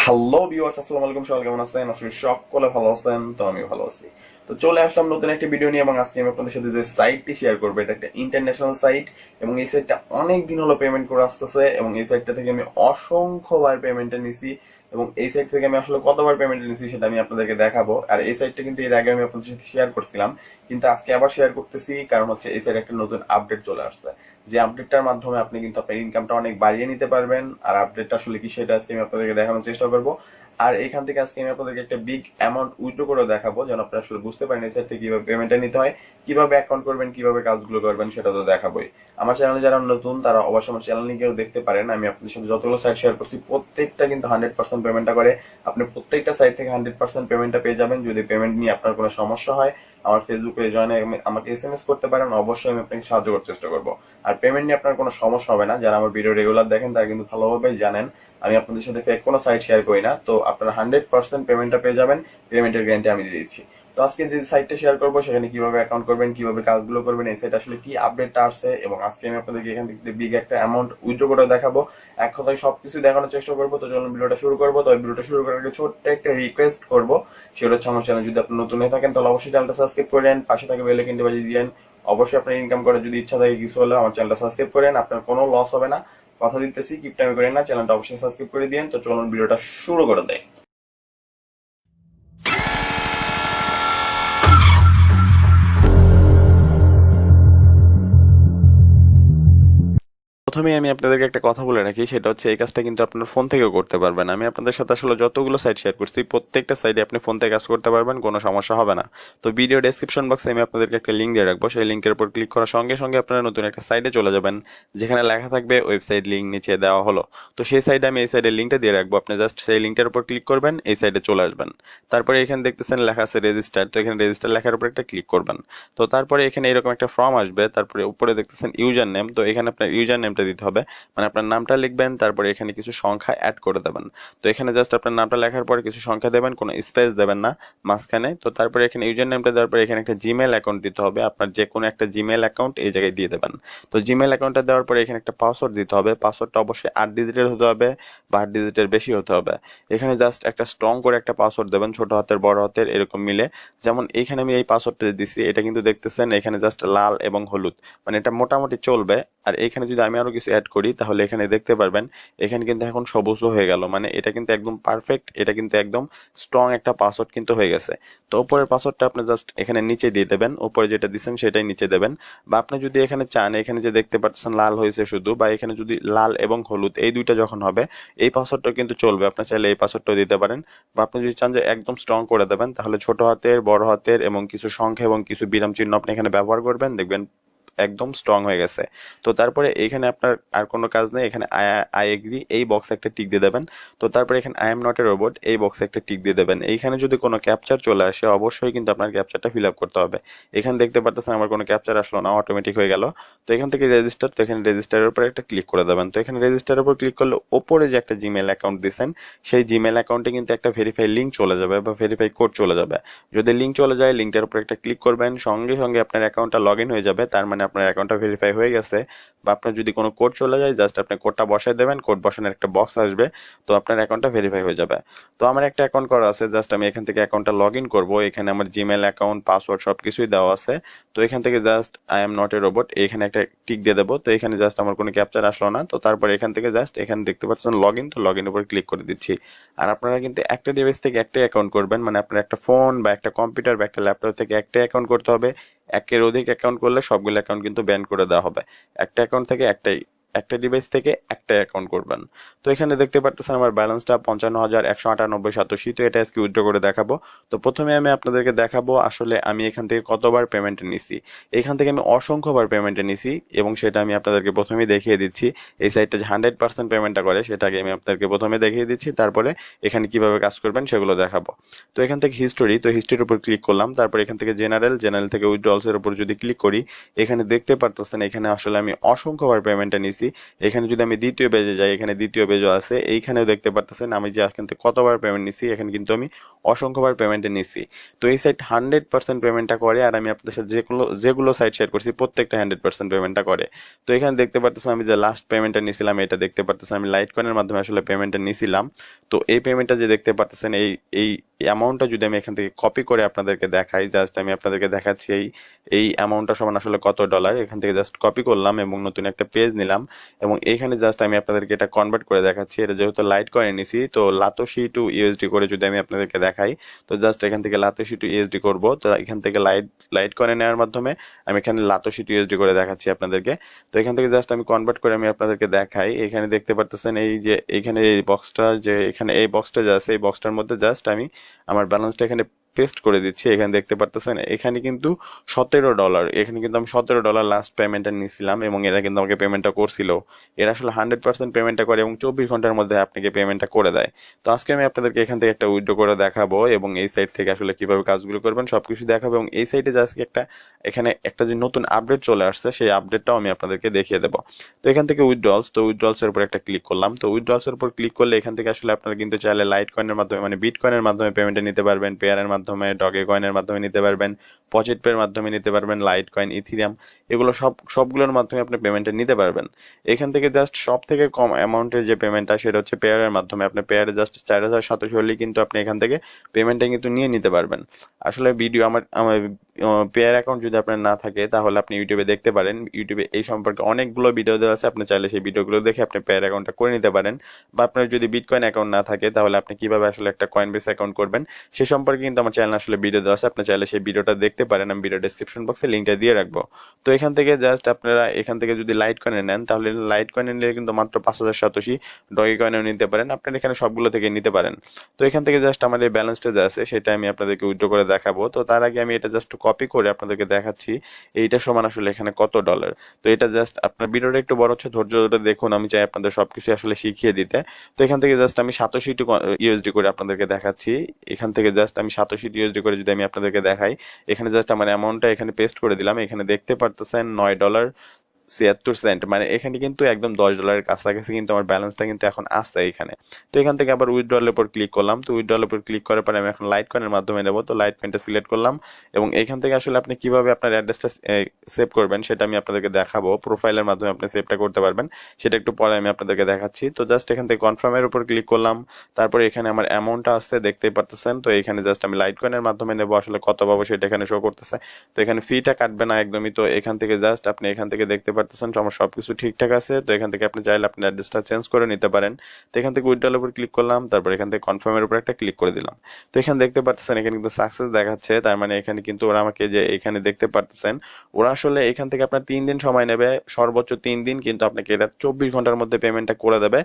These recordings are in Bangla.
হ্যালো ভিউয়ার্স, আসসালামু আলাইকুম। সবাই কেমন আছেন? আসলে সকলে ভালো আছেন, তো আমিও ভালো আছি। তো চলে আসলাম নতুন একটা ভিডিও নিয়ে, এবং আজকে আমি আপনাদের সাথে যে সাইটটি শেয়ার করবো, এটা একটা ইন্টারন্যাশনাল সাইট, এবং এই সাইটটা অনেক দিন হলো পেমেন্ট করে আসতেছে, এবং এই সাইটটা থেকে আমি অসংখ্যবার পেমেন্টটা নিছি, এবং এই সাইট থেকে আমি আসলে কতবার পেমেন্ট নিছি সেটা আমি আপনাদেরকে দেখাবো। আর এই সাইটটা কিন্তু এর আগে আমি আপনাদের সাথে শেয়ার করছিলাম, কিন্তু আজকে আবার শেয়ার করতেছি, কারণ হচ্ছে এই সাইট একটা নতুন আপডেট চলে আসছে, যে আপডেটটার মাধ্যমে আপনি কিন্তু আপনার ইনকামটা অনেক বাড়িয়ে নিতে পারবেন। আর আপডেটটা আসলে কি সেটা আজকে আমি আপনাদেরকে দেখানোর চেষ্টা করবো। আর এখান থেকে আজকে আমি আপনাদেরকে একটা বিগ অ্যামাউন্ট উইথড্র করে দেখাবো, যেন আপনারা আসলে বুঝতে পারেন এই সাইট থেকে কিভাবে পেমেন্টটা নিতে হয়, কিভাবে অ্যাকাউন্ট করবেন, কিভাবে কাজগুলো করবেন, সেটা তো দেখাবোই। আমার চ্যানেলে যারা নতুন তারা অবশ্যই আমার চ্যানেল লিংকেও দেখতে পারেন। আমি আপনাদের সাথে যতগুলো সাইট শেয়ার করছি প্রত্যেকটা কিন্তু 100% পেমেন্টটা করে। আপনি প্রত্যেকটা সাইট থেকে 100% পেমেন্টটা পেয়ে যাবেন। যদি পেমেন্ট নিয়ে আপনার কোনো সমস্যা হয়, আমার ফেসবুক পেজে জয়েন আমাকে এসএমএস করতে পারেন, অবশ্যই আমি আপনাকে সাহায্য করার চেষ্টা করবো। আর পেমেন্ট নিয়ে আপনার কোনো সমস্যা হবে না। যারা আমার ভিডিও রেগুলার দেখেন তারা কিন্তু ভালোভাবে জানেন আমি আপনাদের সাথে ফেক কোনো সাইট শেয়ার করি না। তো আপনারা 100% পেমেন্টটা পেয়ে যাবেন, পেমেন্টের গ্যারান্টি আমি দিয়ে দিচ্ছি। তো আজকে যে সাইটটা শেয়ার করবো সেখানে কিভাবে অ্যাকাউন্ট করবেন, কিভাবে কাজগুলো করবেন, এই সাইট আসলে কি আপডেটটা আসছে, এবং আজকে আমি আপনাদেরকে এখান থেকে বিগ একটা অ্যামাউন্ট উইথড্র করে দেখাবো। এক কথায় সবকিছু দেখানোর চেষ্টা করবো। তো চলুন ভিডিওটা শুরু করবো। তো ভিডিওটা শুরু করার আগে ছোট্ট একটা রিকোয়েস্ট করবো, সেটা হচ্ছে আমার চ্যানেল যদি আপনি নতুন হয়ে থাকেন তাহলে অবশ্যই চ্যানেলটা সাবস্ক্রাইব করেন, পাশে থাকা বেল আইকনটি বাজিয়ে দিয়েন। অবশ্যই আপনার ইনকাম করার যদি ইচ্ছা থাকে কিছু হলে আমার চ্যানেলটা সাবস্ক্রাইব করেন, আপনার কোনো লস হবে না, কথা দিতেছি, কিপ টাইম করেন না, চ্যানেলটা অবশ্যই সাবস্ক্রাইব করে দিন। তো চলুন ভিডিওটা শুরু করে দেয়। প্রথমে আমি আপনাদেরকে একটা কথা বলে রাখি, সেটা হচ্ছে এই কাজটা কিন্তু আপনার ফোন থেকেও করতে পারবেন। আমি আপনাদের সাথে আসলে যতগুলো সাইট শেয়ার করছি প্রত্যেকটা সাইটে আপনি ফোন থেকে কাজ করতে পারবেন, কোনো সমস্যা হবে না। তো ভিডিও ডেসক্রিপশন বক্সে আমি আপনাদেরকে একটা লিঙ্ক দিয়ে রাখবো, সেই লিঙ্কের উপর ক্লিক করার সঙ্গে সঙ্গে আপনারা নতুন একটা সাইটে চলে যাবেন, যেখানে লেখা থাকবে ওয়েবসাইট লিঙ্ক নিচে দেওয়া হলো। তো সেই সাইটে আমি এই সাইডের লিঙ্কটা দিয়ে রাখবো, আপনি জাস্ট সেই লিঙ্কটার উপর ক্লিক করবেন, এই সাইটে চলে আসবেন। তারপরে এখানে দেখতেছেন লেখা আছে রেজিস্টার, তো এখানে রেজিস্টার লেখার উপর একটা ক্লিক করবেন। তো তারপরে এখানে এরকম একটা ফর্ম আসবে, তারপরে উপরে দেখতেছেন ইউজার নেম, তো এখানে আপনার ইউজার নেমটা দিতে হবে, মানে আপনার নামটা লিখবেন, তারপরে এখানে কিছু সংখ্যা অ্যাড করে দেবেন। তো এখানে জাস্ট আপনার নামটা লেখার পরে কিছু সংখ্যা দেবেন, কোনো স্পেস দেবেন না মাঝখানে। তো তারপরে এখানে ইউজার নেমটা দেওয়ার পরে এখানে একটা জিমেল অ্যাকাউন্ট দিতে হবে, আপনার যে কোনো একটা জিমেল অ্যাকাউন্ট এই জায়গায় দিয়ে দেবেন। তো জিমেল অ্যাকাউন্টটা দেওয়ার পরে এখানে একটা পাসওয়ার্ড দিতে হবে, পাসওয়ার্ডটা অবশ্যই 8 ডিজিটের হতে হবে বা 8 ডিজিটের বেশি হতে হবে। এখানে জাস্ট একটা স্ট্রং করে একটা পাসওয়ার্ড দেবেন, ছোট হাতের বড় হাতের এরকম মিলে। যেমন এইখানে আমি এই পাসওয়ার্ডটা দিচ্ছি, এটা কিন্তু দেখতেছেন এখানে জাস্ট লাল এবং হলুদ, মানে এটা মোটামুটি চলবে। আর এখানে যদি আমি আরো কিছু অ্যাড করি তাহলে এখানে দেখতে পারবেন এখানে কিন্তু এখন সবুজ হয়ে গেল, মানে এটা কিন্তু একদম পারফেক্ট, এটা কিন্তু একদম স্ট্রং একটা পাসওয়ার্ড কিন্তু হয়ে গেছে। তো উপরের পাসওয়ার্ডটা আপনি জাস্ট এখানে নিচে দিয়ে দেবেন, উপরে যেটা দিচ্ছেন সেটাই নিচে দেবেন। বা আপনি যদি এখানে চান, এখানে যে দেখতে পাচ্ছেন লাল হয়েছে শুধু, বা এখানে যদি লাল এবং হলুদ এই দুইটা যখন হবে এই পাসওয়ার্ডটা কিন্তু চলবে, আপনি চাইলে এই পাসওয়ার্ডটাও দিতে পারেন। বা আপনি যদি চান যে একদম স্ট্রং করে দেবেন তাহলে ছোট হাতের বড় হাতের এবং কিছু সংখ্যা এবং কিছু বিরাম চিহ্ন আপনি এখানে ব্যবহার করবেন, দেখবেন একদম স্ট্রং হয়ে গেছে। তো তারপরে এখানে আপনার আর কোনো কাজ নেই, এখানে আই এগ্রি এই বক্সে একটা টিক দিয়ে দেবেন। তো তারপরে এখানে I am not a robot এই বক্সে একটা টিক দিয়ে দেবেন। এইখানে যদি কোনো ক্যাপচার চলে আসে অবশ্যই কিন্তু আপনার ক্যাপচারটা ফিল আপ করতে হবে। এখানে দেখতে পারতেছেন আমার কোনো ক্যাপচার আসলো না, অটোমেটিক হয়ে গেল। তো এখান থেকে রেজিস্টার, তো এখানে রেজিস্টারের উপর একটা ক্লিক করে দেবেন। তো এখানে রেজিস্টারের উপর ক্লিক করলে ওপরে যে একটা জিমেল অ্যাকাউন্ট দিয়েছেন সেই জিমেল অ্যাকাউন্টে কিন্তু একটা ভেরিফাই লিঙ্ক চলে যাবে বা ভেরিফাই কোড চলে যাবে। যদি লিঙ্ক চলে যায় লিঙ্কটার উপর একটা ক্লিক করবেন, সঙ্গে সঙ্গে আপনার অ্যাকাউন্টটা লগ ইন হয়ে যাবে, তার মানে আপনার অ্যাকাউন্টটা ভেরিফাই হয়ে গেছে। বা আপনার যদি কোনো কোড চলে যায় জাস্ট আপনি কোডটা বসায় দেবেন, কোড বসানোর একটা বক্স আসবে, তো আপনার অ্যাকাউন্টটা ভেরিফাই হয়ে যাবে। তো আমার একটা অ্যাকাউন্ট করা আছে, জাস্ট আমি এখান থেকে অ্যাকাউন্টটা লগ ইন করবো। এখানে আমার জিমেল অ্যাকাউন্ট পাসওয়ার্ড সবকিছুই দেওয়া আছে। তো এখান থেকে just I am not a robot এখানে একটা টিক দিয়ে দেবো। তো এখানে জাস্ট আমার কোনো ক্যাপচার আসলো না, তো তারপর এখান থেকে জাস্ট এখানে দেখতে পাচ্ছেন লগ ইন, তো লগ ইন উপর ক্লিক করে দিচ্ছি। আর আপনারা কিন্তু একটা ডিভাইস থেকে একটাই অ্যাকাউন্ট করবেন, মানে আপনার একটা ফোন বা একটা কম্পিউটার বা একটা ল্যাপটপ থেকে একটাই অ্যাকাউন্ট করতে হবে। একের অধিক অ্যাকাউন্ট করলে সবগুলো অ্যাকাউন্ট কিন্তু ব্যান করে দেওয়া হবে। একটা অ্যাকাউন্ট থেকে একটা ডিভাইস থেকে একটা অ্যাকাউন্ট করবেন। তো এখানে দেখতে পারতেছেন আমার ব্যালেন্সটা 55,198.87, তো এটা আজকে উইথড্র করে দেখাবো। তো প্রথমে আমি আপনাদেরকে দেখাবো আসলে আমি এখান থেকে কতবার পেমেন্ট নিছি। এখান থেকে আমি অসংখ্যবার পেমেন্ট নিছি, এবং সেটা আমি আপনাদেরকে প্রথমেই দেখিয়ে দিচ্ছি। এই সাইটটা যে 100% পেমেন্টটা করে সেটাকে আমি আপনাদেরকে প্রথমে দেখিয়ে দিচ্ছি, তারপরে এখানে কিভাবে কাজ করবেন সেগুলো দেখাবো। তো এখান থেকে হিস্টোরি, তো হিস্ট্রির উপর ক্লিক করলাম, তারপর এখান থেকে জেনারেল থেকে উইথড্রলস এর উপর যদি ক্লিক করি এখানে দেখতে পারতেছেন এখানে আসলে আমি অসংখ্যবার পেমেন্টটা নিছি। নিছি। এখানে যদি আমি দ্বিতীয় পেজে যাই, এখানে দ্বিতীয় পেজও আছে, এইখানেও দেখতে পারতেছেন আমি যে এখান থেকে কতবার পেমেন্ট নিছি, এখানে কিন্তু আমি অসংখ্যবার পেমেন্টে নিছি। তো এই সাইট 100% পেমেন্টটা করে, আর আমি আপনাদের সাথে যেগুলো সাইট শেয়ার করছি প্রত্যেকটা 100% পেমেন্টটা করে। তো এখানে দেখতে পারতেছেন আমি যে লাস্ট পেমেন্টটা নিছিলাম, এটা দেখতে পারতেছেন আমি লাইট কয়েনের মাধ্যমে আসলে পেমেন্টটা নিছিলাম। তো এই পেমেন্টটা যে দেখতে পারতেছেন এই অ্যামাউন্টটা যদি আমি এখান থেকে কপি করে আপনাদেরকে দেখাই, জাস্ট আমি আপনাদেরকে দেখাচ্ছি এই অ্যামাউন্টটা সমান আসলে কত ডলার। এখান থেকে জাস্ট কপি করলাম এবং নতুন একটা পেজ নিলাম এবং এইখানে জাস্ট আমি আপনাদেরকে এটা কনভার্ট করে দেখাচ্ছি। এটা যেহেতু লাইট কয়েন নিছি, তো লাতোশি টু ইউএসডি করে যদি আমি আপনাদেরকে দেখাই, তো জাস্ট এখান থেকে লাতোশি টু ইউএসডি করব। তো এখান থেকে লাইট কয়েন নেওয়ার মাধ্যমে আমি এখানে লাতোশি টু ইউএসডি করে দেখাচ্ছি আপনাদেরকে। তো এখান থেকে জাস্ট আমি কনভার্ট করে আমি আপনাদেরকে দেখাই। এখানে দেখতে পারতেছেন এই যে এখানে এই বক্সটা, যে এখানে এই বক্সটা যে আছে, এই বক্সটার মধ্যে জাস্ট আমি আমার ব্যালেন্সটা এখানে পেস্ট করে দিচ্ছি। এখানে দেখতে পারতেছেন এখানে কিন্তু $17, এখানে কিন্তু আমি $17 লাস্ট পেমেন্টটা নিয়েছিলাম এবং এরা কিন্তু আমাকে পেমেন্টটা করছিল। এরা আসলে 100% পেমেন্টটা করে এবং 24 ঘন্টার মধ্যে আপনাকে পেমেন্টটা করে দেয়। তো আজকে আমি আপনাদেরকে এখান থেকে একটা উইথড্র করে দেখাবো এবং এই সাইট থেকে আসলে কিভাবে কাজগুলো করবেন সবকিছু দেখাবো, এবং এই সাইটে জাস্ট এখানে একটা যে নতুন আপডেট চলে আসছে সেই আপডেটটাও আমি আপনাদেরকে দেখিয়ে দেবো। তো এখান থেকে উইথড্রলস, তো উইথড্রলস এর উপর একটা ক্লিক করলাম। তো উইথড্রলস এর উপর ক্লিক করলে এখান থেকে আসলে আপনারা কিন্তু চাইলে লাইট কয়েনের মাধ্যমে মানে বিট কয়েনের মাধ্যমে পেমেন্টে নিতে পারবেন, পেয়ারের মাধ্যমে, ডগে কয়েনের মাধ্যমে নিতে পারবেন, ফসেটপের মাধ্যমে নিতে পারবেন, লাইট কয়েন, ইথিরিয়াম, এগুলো সবগুলোর মাধ্যমে আপনি পেমেন্টে নিতে পারবেন। এখান থেকে জাস্ট সব থেকে কম অ্যামাউন্টের যে পেমেন্টটা সেটা হচ্ছে পেয়ারের মাধ্যমে। আপনি পেয়ারে জাস্ট 4700 হলেই কিন্তু আপনি এখান থেকে পেমেন্টটা কিন্তু নিয়ে নিতে পারবেন। আসলে ভিডিও আমার পেয়ার অ্যাকাউন্ট যদি আপনার না থাকে তাহলে আপনি ইউটিউবে দেখতে পারেন, ইউটিউবে এই সম্পর্কে অনেকগুলো ভিডিও দেওয়া আছে, আপনি চাইলে সেই ভিডিওগুলো দেখে আপনি পেয়ার অ্যাকাউন্টটা করে নিতে পারেন। বা আপনার যদি বিটকয়েন অ্যাকাউন্ট না থাকে তাহলে আপনি কিভাবে আসলে একটা কয়েনবেস অ্যাকাউন্ট করবেন সে সম্পর্কে কিন্তু আমার চ্যানেল আসলে ভিডিও দেওয়া আছে, আপনি চাইলে সেই ভিডিওটা দেখতে পারেন, আমি ভিডিও ডেসক্রিপশন বক্সে লিঙ্কটা দিয়ে রাখবো। তো এখান থেকে জাস্ট আপনারা এখান থেকে যদি লাইট কয়েনে নেন তাহলে লাইট কয়েনে নিলে কিন্তু মাত্র 5000 সাতোশি, ডগে কয়েনেও নিতে পারেন, আপনারা এখানে সবগুলো থেকে নিতে পারেন। তো এখান থেকে জাস্ট আমার এই ব্যালেন্সটা যা আছে সেটা আমি আপনাদেরকে উইথড্র করে দেখাবো। তো তার আগে আমি এটা জাস্ট কপি করে আপনাদেরকে দেখাচ্ছি এইটা সমান আসলে এখানে কত ডলার। তো এটা জাস্ট আপনার ভিডিওটা একটু বড় হচ্ছে, ধৈর্য ধরে দেখুন, আমি চাই আপনাদের সবকিছু আসলে শিখিয়ে দিতে। তো এখান থেকে জাস্ট আমি সাতোশি ইউএসডি করে আপনাদেরকে দেখাচ্ছি। এখান থেকে জাস্ট আমি সাতোশি ইউএসডি করে যদি আমি আপনাদেরকে দেখাই, এখানে জাস্ট আমার অ্যামাউন্টটা এখানে পেস্ট করে দিলাম। এখানে দেখতে পারতেছেন $9.76, মানে এখানে কিন্তু একদম $10 কাছাকাছি কিন্তু আমার ব্যালেন্সটা কিন্তু এখন আসছে এখানে। তো এখান থেকে আবার উইথড্রলের উপর ক্লিক করলাম। তো উইথড্রলের উপর ক্লিক করার পরে আমি এখন লাইট কয়েনের মাধ্যমে নেব। তো লাইট কয়েনটা সিলেক্ট করলাম এবং এখান থেকে আসলে আপনি কিভাবে আপনার অ্যাড্রেসটা সেভ করবেন সেটা আমি আপনাদেরকে দেখাবো। প্রোফাইলের মাধ্যমে আপনি সেভটা করতে পারবেন, সেটা একটু পরে আমি আপনাদেরকে দেখাচ্ছি। তো জাস্ট এখান থেকে কনফার্মের উপর ক্লিক করলাম। তারপরে এখানে আমার অ্যামাউন্টটা আসছে দেখতেই পারতেছেন। তো এখানে জাস্ট আমি লাইট কয়েনের মাধ্যমে নেব, আসলে কত পাবো সেটা এখানে শো করতেছে। তো এখানে ফিটা কাটবে না একদমই। তো এখান থেকে জাস্ট আপনি এখান থেকে দেখতে পারতেছেন আমার সবকিছু ঠিকঠাক আছে। তো এখান থেকে আপনি চাইলে আপনার অ্যাড্রেসটা চেঞ্জ করে নিতে পারেন। তো এখান থেকে উইথড্রলের উপর ক্লিক করলাম, তারপর এখান থেকে কনফার্মের উপর একটা ক্লিক করে দিলাম। তো এখানে দেখতে পারতেছেন এখানে কিন্তু সাকসেস দেখাচ্ছে, তার মানে এখানে কিন্তু ওরা আমাকে যে এখানে দেখতে পারতেছেন ওরা আসলে এখান থেকে আপনার 3 দিন সময় নেবে, সর্বোচ্চ 3 দিন, কিন্তু আপনাকে এটা 24 ঘন্টার মধ্যে পেমেন্টটা করে দেবে।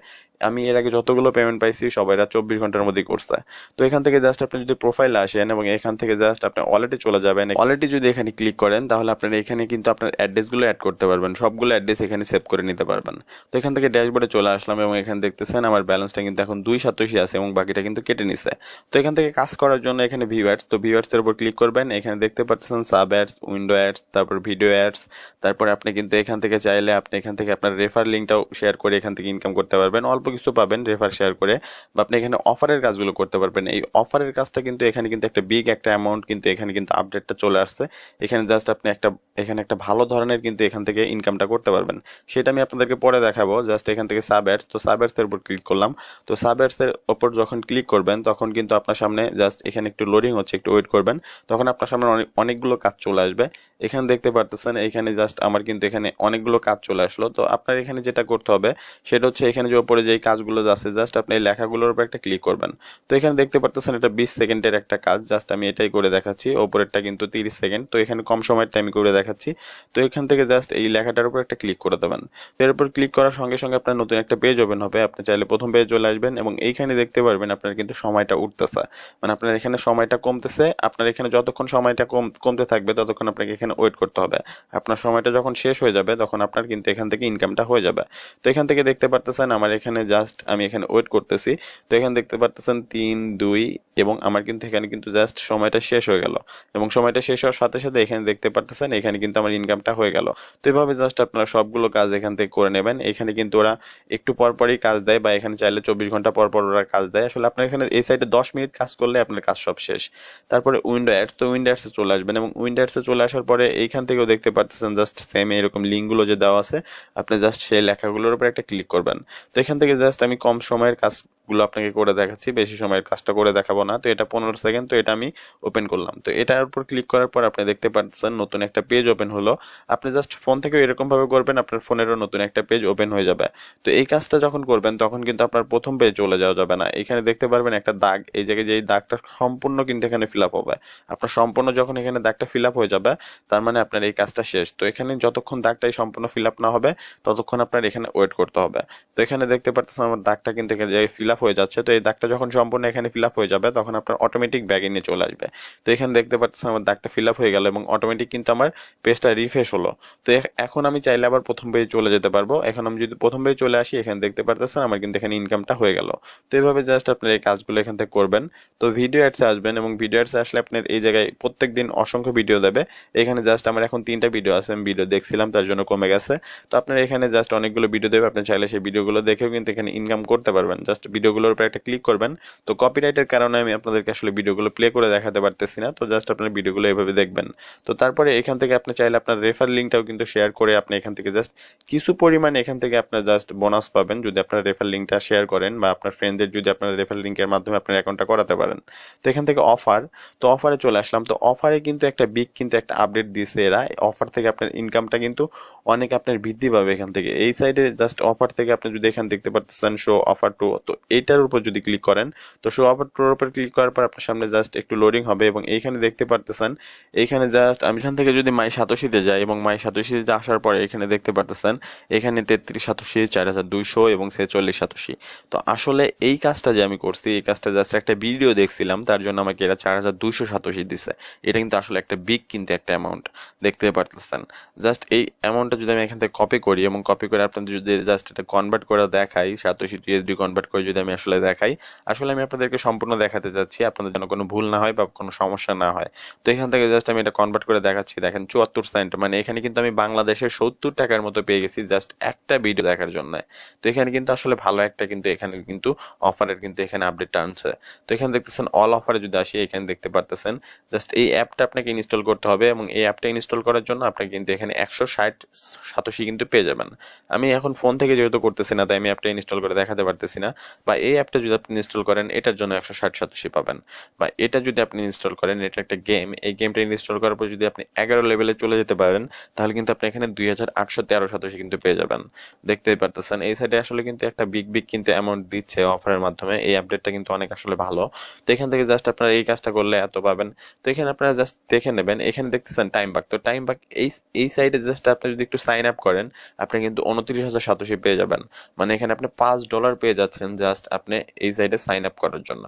আমি এর আগে যতগুলো পেমেন্ট পাইছি সবাইরা 24 ঘন্টার মধ্যেই করছে। তো এখান থেকে জাস্ট আপনি যদি প্রোফাইলে আসেন এবং এখান থেকে জাস্ট আপনি ওয়ালেটে চলে যাবেন, ওয়ালেটে যদি এখানে ক্লিক করেন তাহলে আপনারা এখানে কিন্তু আপনার অ্যাড্রেসগুলো অ্যাড করতে পারবেন, সবগুলো অ্যাড্রেস এখানে সেভ করে নিতে পারবেন। তো এখান থেকে ড্যাশবোর্ডে চলে আসলাম এবং এখানে দেখতেছেন আমার ব্যালেন্সটা কিন্তু এখন 287 আছে এবং বাকিটা কিন্তু কেটে নিছে। তো এখান থেকে কাজ করার জন্য এখানে ভিউ অ্যাডস, তো ভিউ অ্যাডস এর উপর ক্লিক করবেন। এখানে দেখতে পাচ্ছেন সাব অ্যাডস, উইন্ডো অ্যাডস, তারপর ভিডিও অ্যাডস, তারপরে আপনি কিন্তু এখান থেকে চাইলে আপনি এখান থেকে আপনার রেফার লিঙ্কটাও শেয়ার করে এখান থেকে ইনকাম করতে পারবেন, অল্প কিছু পাবেন রেফার শেয়ার করে। বা আপনি এখানে অফারের কাজগুলো করতে পারবেন। এই অফারের কাজটা কিন্তু এখানে কিন্তু একটা বিগ একটা অ্যামাউন্ট কিন্তু এখানে কিন্তু আপডেটটা চলে আসছে। এখানে জাস্ট আপনি এখানে একটা ভালো ধরনের কিন্তু এখান থেকে ইনকামটা করতে পারবেন, সেটা আমি আপনাদেরকে পরে দেখাবো। জাস্ট এখান থেকে সাব অ্যাডস, তো সাব অ্যাডস এর উপর ক্লিক করলাম। তো সাব অ্যাডস এর উপর যখন ক্লিক করবেন তখন কিন্তু আপনার সামনে জাস্ট এখানে একটু লোডিং হচ্ছে, একটু ওয়েট করবেন, তখন আপনার সামনে অনেকগুলো কাজ চলে আসবে। এখানে দেখতে পারতেছেন এখানে জাস্ট আমার কিন্তু এখানে অনেকগুলো কাজ চলে আসলো। তো আপনার এখানে যেটা করতে হবে সেটা হচ্ছে এখানে যে উপরে যে কাজগুলো আছে জাস্ট আপনি এই লেখাগুলোর উপর একটা ক্লিক করবেন। তো এখানে দেখতে পারতেছেন এটা 20 সেকেন্ডের একটা কাজ, জাস্ট আমি এটাই করে দেখাচ্ছি। ওপরেরটা কিন্তু 30 সেকেন্ড, তো এখানে কম সময়ের টাইম করে দেখাচ্ছি। তো এখান থেকে জাস্ট এই লেখাটার উপর একটা ক্লিক করে দেবেন। এর উপর ক্লিক করার সঙ্গে সঙ্গে আপনার নতুন একটা পেজ ওপেন হবে, আপনি চাইলে প্রথম পেজে চলে আসবেন এবং এইখানে দেখতে পারবেন আপনার কিন্তু সময়টা উঠতেছে, মানে আপনার এখানে সময়টা কমতেছে। আপনার এখানে যতক্ষণ সময়টা কমতে থাকবে ততক্ষণ আপনাকে এখানে ওয়েট করতে হবে। আপনার সময়টা যখন শেষ হয়ে যাবে তখন আপনার কিন্তু এখান থেকে ইনকামটা হয়ে যাবে। তো এখান থেকে দেখতে পারতেছেন আমার এখানে জাস্ট আমি এখানে ওয়েট করতেছি। তো এখানে দেখতে পারতেছেন 3, 2 এবং আমার কিন্তু এখানে কিন্তু জাস্ট সময়টা শেষ হয়ে গেল এবং সময়টা শেষ হওয়ার সাথে সাথে এখানে দেখতে পারতেছেন এখানে কিন্তু আমার ইনকামটা হয়ে গেল। তো এভাবে জাস্ট আপনারা সবগুলো কাজ এখান থেকে করে নেবেন। এখানে কিন্তু ওরা একটু পর পরই কাজ দেয়, বা এখানে চাইলে 24 ঘন্টা পর পর ওরা কাজ দেয়। আসলে আপনার এখানে এই সাইডে 10 মিনিট কাজ করলে আপনার কাজ সব শেষ। তারপরে উইন্ডো অ্যাডস, তো উইন্ডো অ্যাডসে চলে আসবেন এবং উইন্ডো অ্যাডসে চলে আসার পরে এইখান থেকেও দেখতে পারতেছেন জাস্ট সেম এরকম লিঙ্কগুলো যে দেওয়া আছে, আপনি জাস্ট সেই লেখাগুলোর উপর একটা ক্লিক করবেন। তো এখান থেকে জাস্ট আমি কম সময়ের কাজগুলো আপনাকে করে দেখাচ্ছি, বেশি সময়ের কাজটা করে দেখাবো না। তো এটা 15 সেকেন্ড, তো এটা আমি ওপেন করলাম। তো এটার উপর ক্লিক করার পর আপনি দেখতে পাচ্ছেন নতুন একটা পেজ ওপেন হলো। আপনি জাস্ট ফোন থেকেও এরকম ভাবে করবেন, আপনার ফোনেরও নতুন একটা পেজ ওপেন হয়ে যাবে। তো এই কাজটা যখন করবেন তখন কিন্তু আপনার প্রথম পেজ চলে যাওয়া যাবে না। এখানে দেখতে পারবেন একটা দাগ, এই জায়গায় যে এই দাগটা সম্পূর্ণ কিন্তু এখানে ফিল আপ হবে। আপনার সম্পূর্ণ যখন এখানে দাগটা ফিল আপ হয়ে যাবে, তার মানে আপনার এই কাজটা শেষ। তো এখানে যতক্ষণ দাগটাই সম্পূর্ণ ফিল আপ না হবে ততক্ষণ আপনার এখানে ওয়েট করতে হবে। তো এখানে দেখতে পাচ্ছেন আমার দাগটা কিন্তু এখানে ফিল আপ হয়ে যাচ্ছে। তো এই দাগটা যখন সম্পূর্ণ এখানে ফিল আপ হয়ে যাবে তখন আপনার অটোমেটিক ব্যাগে নিয়ে চলে আসবে। তো এখানে দেখতে পাচ্ছেন আমার দাগটা ফিল আপ হয়ে গেল এবং অটোমেটিক কিন্তু আমার পেজটা রিফ্রেশ হলো। তো এখন আমি চাইলে আবার প্রথম পেজে চলে যেতে পারবো। এখন আমি যদি প্রথম পেজে চলে আসি, এখানে দেখতে পারতেছেন আমার কিন্তু এখানে ইনকামটা হয়ে গেল। তো এইভাবে জাস্ট আপনার এই কাজগুলো এখান থেকে করবেন। তো ভিডিও অ্যাডসে আসবেন এবং ভিডিও অ্যাডসে আসলে আপনার এই জায়গায় প্রত্যেক দিন অসংখ্য ভিডিও দেবে। এখানে জাস্ট আমার এখন 3টা ভিডিও আছে, আমি ভিডিও দেখছিলাম তার জন্য কমে গেছে। তো আপনার এখানে জাস্ট অনেকগুলো ভিডিও দেবে, আপনি চাইলে সেই ভিডিওগুলো দেখেও কিন্তু এখানে ইনকাম করতে পারবেন। জাস্ট ভিডিওগুলোর উপর একটা ক্লিক করবেন। তো কপিরাইটের কারণে আমি আপনাদেরকে আসলে ভিডিওগুলো প্লে করে দেখাতে পারতেছি না। তো জাস্ট আপনার ভিডিওগুলো এভাবে দেখবেন। তো তারপরে এখান থেকে আপনি চাইলে আপনার রেফার লিঙ্কটাও কিন্তু শেয়ার করে আপনি এখান থেকে জাস্ট কিছু পরিমাণে এখান থেকে আপনার জাস্ট বোনাস পাবেন যদি আপনার রেফার লিঙ্কটা শেয়ার করেন, বা আপনার ফ্রেন্ডদের যদি আপনার রেফার লিঙ্কের মাধ্যমে আপনার অ্যাকাউন্টটা করাতে পারেন। তো এখান থেকে অফার, তো অফারে চলে আসলাম। তো অফারে কিন্তু একটা বিগ কিন্তু একটা আপডেট দিয়েছে এরা। অফার থেকে আপনার ইনকামটা কিন্তু অনেক আপনার বৃদ্ধি পাবে এখান থেকে। এই সাইডে জাস্ট অফার থেকে আপনি যদি এখানে দেখতে পাচ্ছেন শো অফার টু, তো এইটার উপর যদি ক্লিক করেন, তো শো অফার টুর উপর ক্লিক করার পর আপনার সামনে জাস্ট একটু লোডিং হবে এবং এইখানে দেখতে পারতেছেন, এইখানে জাস্ট আমি এখান থেকে যদি মাই সাতোশিতে যাই এবং মাই সাতোশিতে আসার পরে এখানে দেখতে পারতেছেন এখানে 33 সাতোশি, 4200 এবং 46 সাতোশি। তো আসলে এই কাজটা যে আমি করছি, এই কাজটা জাস্ট একটা ভিডিও দেখছিলাম তার জন্য আমাকে এরা 4200 সাতোশি দিছে। এটা কিন্তু আসলে একটা বিগ কিন্তু একটা অ্যামাউন্ট দেখতে পারতেছেন। জাস্ট এই অ্যামাউন্টটা যদি আমি এখান থেকে কপি করি এবং কপি করে আপনাদের যদি জাস্ট এটা কনভার্ট করে দেখাই, সাতোশি টিএসডি কনভার্ট করে যদি আমি আসলে দেখাই, আসলে আমি আপনাদেরকে সম্পূর্ণ দেখাতে চাচ্ছি আপনাদের যেন কোনো ভুল না হয় বা কোনো সমস্যা না হয়। তো এখান থেকে জাস্ট আমি এটা কনভার্ট করে দেখাচ্ছি। দেখেন 74 সেন্ট, মানে এখানে কিন্তু আমি বাংলাদেশের 70 টাকার মতো পেয়ে গেছি জাস্ট একটা ভিডিও দেখার জন্য। তো এখানে কিন্তু আসলে ভালো একটা কিন্তু এখানে কিন্তু অফারের কিন্তু এখানে আপডেট আনছে। তো এখানে দেখতেছেন অল অফারে যদি আসি, এখানে দেখতে পারতেছেন জাস্ট এই অ্যাপটা আপনাকে ইনস্টল করতে হবে এবং এই অ্যাপটা ইনস্টল করার জন্য আপনাকে কিন্তু এখানে 160 সাতোশি কিন্তু পেয়ে যাবেন। আমি এখন ফোন থেকে যেহেতু করতেছি না তাই আমি অ্যাপটা ইনস্টল করে দেখাতে পারতেছি না। বা এই অ্যাপটা যদি আপনি ইনস্টল করেন এটার জন্য 160 সাতোশি পাবেন। বা এটা যদি আপনি ইনস্টল করেন, এটা একটা গেম, এই গেমটা ইনস্টল করার পর যদি আপনি 11 লেভেলে চলে যেতে পারেন তাহলে কিন্তু আপনি এখানে 2813 সাতোশি কিন্তু পেয়ে যাবেন। দেখতেই পারতেছেন এই সাইডে আসলে কিন্তু একটা বিগ বিগ কিন্তু অ্যামাউন্ট দিচ্ছে অফারের মাধ্যমে। এই আপডেটটা কিন্তু অনেক আসলে ভালো। তো এখান থেকে জাস্ট আপনারা এই কাজটা করলে এত পাবেন। তো এখানে আপনারা জাস্ট দেখে নেবেন, এখানে দেখতেছেন টাইম বাক। তো টাইম বাক এই সাইডে জাস্ট আপনি যদি একটু সাইন আপ করেন আপনি কিন্তু 29,000 সাতোশি পেয়ে যাবেন। মানে এখানে আপনি $5 পেয়ে যাচ্ছেন জাস্ট আপনি এই সাইডে সাইন আপ করার জন্য।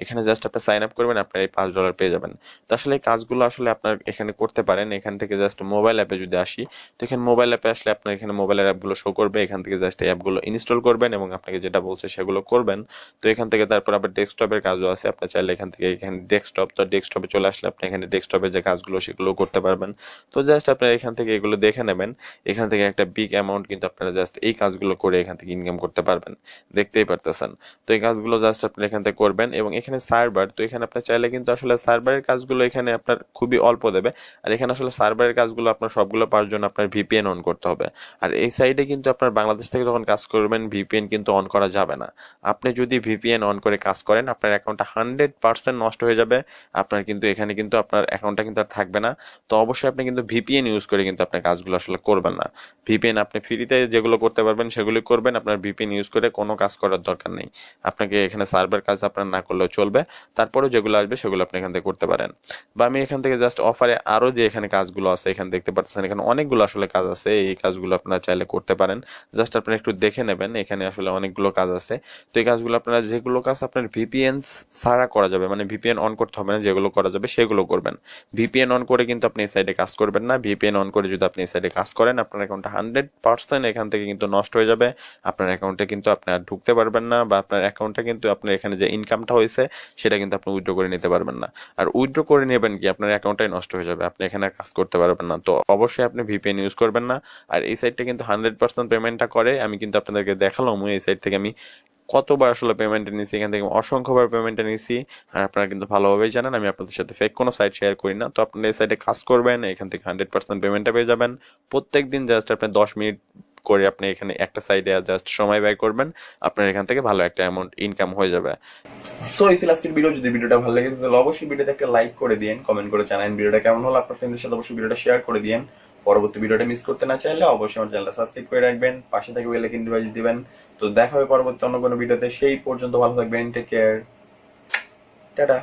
এখানে জাস্ট আপনি সাইন আপ করবেন, আপনার এই $5 পেয়ে যাবেন। তো আসলে এই কাজগুলো আসলে আপনার এখানে করতে পারেন। এখান থেকে জাস্ট মোবাইল অ্যাপে যদি আসি, তো এখানে মোবাইল অ্যাপে আসলে আপনার এখানে মোবাইলের অ্যাপগুলো শো করবে। এখান থেকে জাস্ট এই অ্যাপগুলো ইনস্টল করবেন এবং আপনাকে যেটা বলছে সেগুলো করবেন। তো এখান থেকে তারপর আবার ডেস্কটপের কাজও আছে, আপনি চাইলে এখান থেকে এখানে ডেস্কটপ, তো ডেস্কটপে চলে আসলে আপনি এখানে ডেস্কটপের যে কাজগুলো সেগুলো করতে পারবেন। তো জাস্ট আপনারা এখান থেকে এগুলো দেখে নেবেন। এখান থেকে একটা বিগ অ্যামাউন্ট কিন্তু আপনারা জাস্ট এই কাজগুলো করে এখান থেকে ইনকাম করতে পারবেন, দেখতেই পারতেছেন। তো এই কাজগুলো জাস্ট আপনারা এখান থেকে করবেন এবং এখানে সার্ভার, তো এখানে আপনার চাইলে কিন্তু আসলে সার্ভারের কাজগুলো এখানে আপনার খুবই অল্প দেবে। আর এখানে আসলে সার্ভারের কাজগুলো আপনার সবগুলো পাওয়ার জন্য আপনার ভিপিএন অন করতে হবে। আর এই সাইডে কিন্তু আপনার বাংলাদেশ থেকে যখন কাজ করবেন ভিপিএন কিন্তু অন করা যাবে না। আপনি যদি ভিপিএন অন করে কাজ করেন আপনার অ্যাকাউন্টটা 100% নষ্ট হয়ে যাবে। আপনার কিন্তু এখানে কিন্তু আপনার অ্যাকাউন্টটা কিন্তু আর থাকবে না। তো অবশ্যই আপনি কিন্তু ভিপিএন ইউজ করে কিন্তু আপনার কাজগুলো আসলে করবেন না। ভিপিএন আপনি ফ্রিতে যেগুলো করতে পারবেন সেগুলি করবেন, আপনার ভিপিএন ইউজ করে কোনো কাজ করার দরকার নেই। আপনাকে এখানে সার্ভার কাজ আপনার না করলেও চলবে, তারপরেও যেগুলো আসবে সেগুলো আপনি এখান থেকে করতে পারেন। বা আমি এখান থেকে জাস্ট অফারে আরও যে এখানে কাজগুলো আছে এখানে দেখতে পাচ্ছেন, এখানে অনেকগুলো আসলে কাজ আছে। এই কাজগুলো আপনারা চাইলে করতে পারেন, জাস্ট আপনারা একটু দেখে নেবেন। এখানে আসলে অনেকগুলো কাজ আছে। তো এই কাজগুলো আপনারা যেগুলো কাজ আপনার ভিপিএন ছাড়া করা যাবে, মানে ভিপিএন অন করতে হবে না, যেগুলো করা যাবে সেগুলো করবেন। ভিপিএন অন করে কিন্তু আপনি এই সাইডে কাজ করবেন না। ভিপিএন অন করে যদি আপনি এই সাইডে কাজ করেন আপনার অ্যাকাউন্টটা 100% এখান থেকে কিন্তু নষ্ট হয়ে যাবে। আপনার অ্যাকাউন্টে কিন্তু আপনি আর ঢুকতে পারবেন না, বা আপনার অ্যাকাউন্টটা কিন্তু আপনার এখানে যে ইনকামটা হয়েছে সেটা কিন্তু আপনি উইথড্র করে নিতে পারবেন না। আর উইথড্র করে নেবেন কি আপনার অ্যাকাউন্টটাই নষ্ট হয়ে যাবে, আপনি এখানে কাজ করতে পারবেন না। তো অবশ্যই আপনি ভিপিএন ইউজ করবেন না। আর এই সাইটটা কিন্তু 100% পেমেন্টটা করে, আমি কিন্তু আপনাদেরকে দেখালাম এই সাইট থেকে আমি কতবার আসলে পেমেন্টটা নিয়েছি, এখান থেকে অসংখ্যবার পেমেন্টটা নিয়েছি। আর আপনারা কিন্তু ভালোভাবেই জানেন আমি আপনাদের সাথে ফেক কোনো সাইট শেয়ার করি না। তো আপনারা এই সাইটে কাজ করবেন, এখান থেকে 100% পেমেন্টটা পেয়ে যাবেন। প্রত্যেক দিন জাস্ট আপনি 10 মিনিট করে আপনি এখানে একটা সাইডে জাস্ট সময় ব্যয় করবেন, আপনার এখান থেকে ভালো একটা অ্যামাউন্ট ইনকাম হয়ে যাবে। সো এই ছিল আজকের ভিডিও। যদি ভিডিওটা ভালো লাগে তাহলে অবশ্যই ভিডিওতে একটা লাইক করে দিন, কমেন্ট করে জানান ভিডিওটা কেমন হলো। আপনার ফ্রেন্ডদের সাথে অবশ্যই ভিডিওটা শেয়ার করে দিন। পরবর্তী ভিডিওটা মিস করতে না চাইলে অবশ্যই আমার চ্যানেলটা সাবস্ক্রাইব করে রাখবেন, পাশে থেকে বেল আইকন ডিভাইস দিবেন। তো দেখা হবে পরবর্তী অন্য কোনো ভিডিওতে। সেই পর্যন্ত ভালো থাকবেন, টেক কেয়ার, টাটা।